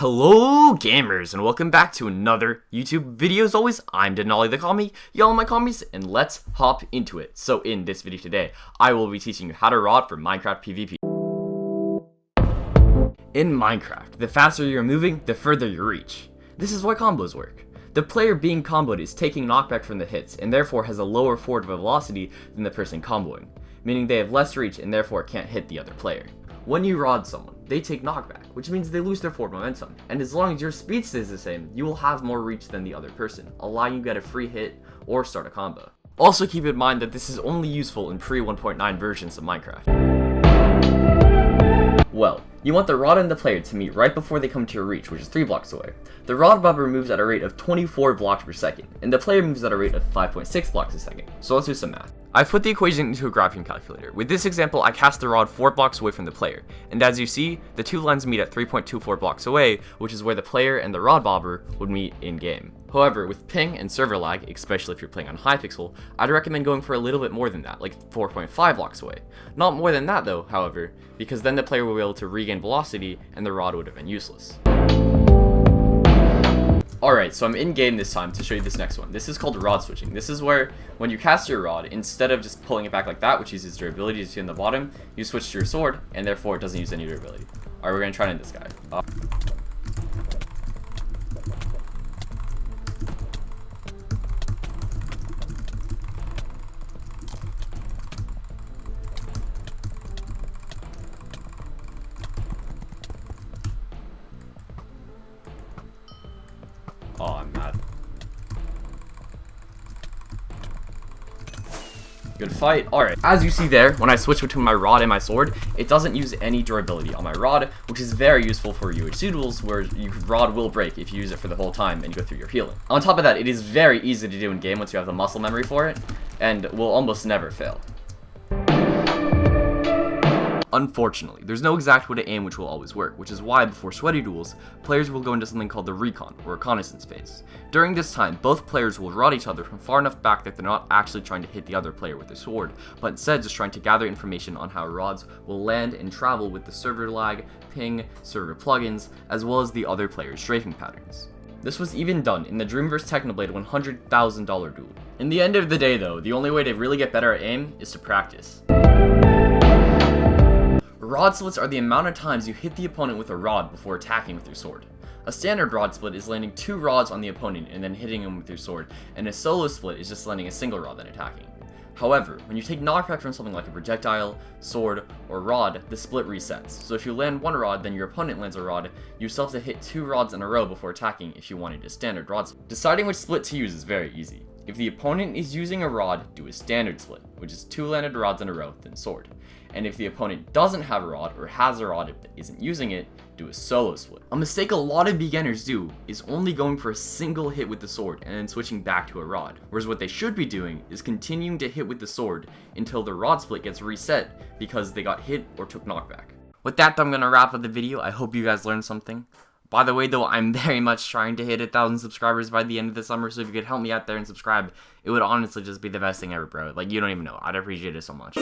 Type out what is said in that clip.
Hello gamers, and welcome back to another YouTube video. As always, I'm Denali the Commie, y'all my commies, and let's hop into it. So in this video today, I will be teaching you how to rod for Minecraft PvP. In Minecraft, the faster you're moving, the further you reach. This is why combos work. The player being comboed is taking knockback from the hits, and therefore has a lower forward velocity than the person comboing, meaning they have less reach and therefore can't hit the other player. When you rod someone, they take knockback, which means they lose their forward momentum, and as long as your speed stays the same, you will have more reach than the other person, allowing you to get a free hit or start a combo. Also keep in mind that this is only useful in pre-1.9 versions of Minecraft. Well, you want the rod and the player to meet right before they come to your reach, which is 3 blocks away. The rod bobber moves at a rate of 24 blocks per second, and the player moves at a rate of 5.6 blocks a second. So let's do some math. I've put the equation into a graphing calculator. With this example, I cast the rod 4 blocks away from the player, and as you see, the two lines meet at 3.24 blocks away, which is where the player and the rod bobber would meet in-game. However, with ping and server lag, especially if you're playing on Hypixel, I'd recommend going for a little bit more than that, like 4.5 blocks away. Not more than that though, however, because then the player will be able to regain velocity and the rod would have been useless. Alright, so I'm in game this time to show you this next one. This is called rod switching. This is where, when you cast your rod, instead of just pulling it back like that, which uses durability to see in the bottom, you switch to your sword, and therefore it doesn't use any durability. Alright, we're gonna try to end this guy. Oh, I'm mad. Good fight. Alright, as you see there, when I switch between my rod and my sword, it doesn't use any durability on my rod, which is very useful for UHC duels, where your rod will break if you use it for the whole time and you go through your healing. On top of that, it is very easy to do in game once you have the muscle memory for it, and will almost never fail. Unfortunately, there's no exact way to aim which will always work, which is why before sweaty duels, players will go into something called the recon, or reconnaissance phase. During this time, both players will rod each other from far enough back that they're not actually trying to hit the other player with their sword, but instead just trying to gather information on how rods will land and travel with the server lag, ping, server plugins, as well as the other player's strafing patterns. This was even done in the Dream vs Technoblade $100,000 duel. In the end of the day though, the only way to really get better at aim is to practice. Rod splits are the amount of times you hit the opponent with a rod before attacking with your sword. A standard rod split is landing 2 rods on the opponent and then hitting him with your sword, and a solo split is just landing a single rod then attacking. However, when you take knockback from something like a projectile, sword, or rod, the split resets. So if you land 1 rod, then your opponent lands a rod, you still have to hit 2 rods in a row before attacking if you wanted a standard rod split. Deciding which split to use is very easy. If the opponent is using a rod, do a standard split, which is 2 landed rods in a row, then sword. And if the opponent doesn't have a rod, or has a rod but isn't using it, do a solo split. A mistake a lot of beginners do is only going for a single hit with the sword and then switching back to a rod, whereas what they should be doing is continuing to hit with the sword until the rod split gets reset because they got hit or took knockback. With that, I'm gonna wrap up the video. I hope you guys learned something. By the way though, I'm very much trying to hit 1,000 subscribers by the end of the summer, so if you could help me out there and subscribe, it would honestly just be the best thing ever, bro. Like, you don't even know. I'd appreciate it so much.